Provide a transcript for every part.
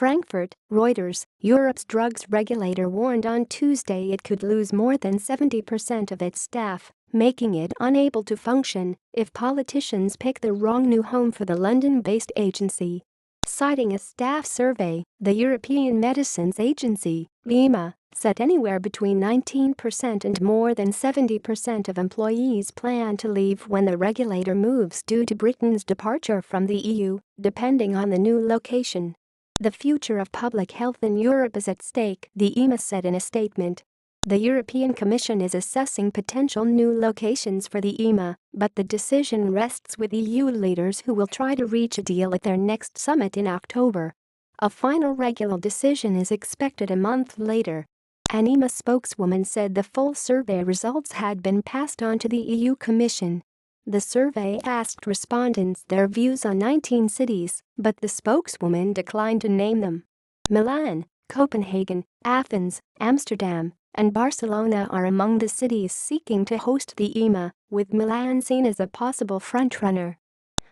Frankfurt, Reuters. Europe's drugs regulator warned on Tuesday it could lose more than 70% of its staff, making it unable to function if politicians pick the wrong new home for the London-based agency. Citing a staff survey, the European Medicines Agency, EMA, said anywhere between 19% and more than 70% of employees plan to leave when the regulator moves due to Britain's departure from the EU, depending on the new location. The future of public health in Europe is at stake, the EMA said in a statement. The European Commission is assessing potential new locations for the EMA, but the decision rests with EU leaders who will try to reach a deal at their next summit in October. A final regular decision is expected a month later. An EMA spokeswoman said the full survey results had been passed on to the EU Commission. The survey asked respondents their views on 19 cities, but the spokeswoman declined to name them. Milan, Copenhagen, Athens, Amsterdam, and Barcelona are among the cities seeking to host the EMA, with Milan seen as a possible frontrunner.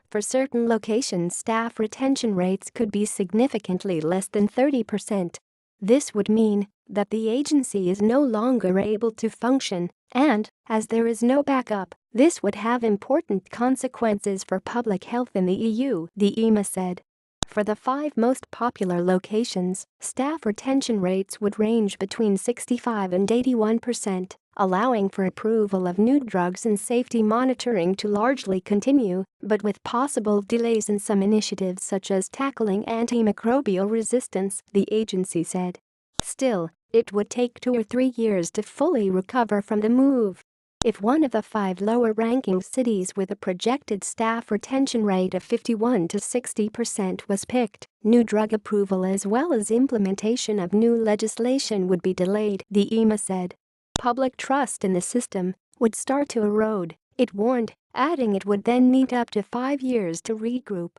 For certain locations, staff retention rates could be significantly less than 30%. This would mean that the agency is no longer able to function, and, as there is no backup, this would have important consequences for public health in the EU, the EMA said. For the 5 most popular locations, staff retention rates would range between 65 and 81%, allowing for approval of new drugs and safety monitoring to largely continue, but with possible delays in some initiatives such as tackling antimicrobial resistance, the agency said. Still, it would take 2 or 3 years to fully recover from the move. If one of the 5 lower-ranking cities with a projected staff retention rate of 51 to 60% was picked, new drug approval as well as implementation of new legislation would be delayed, the EMA said. Public trust in the system would start to erode, it warned, adding it would then need up to 5 years to regroup.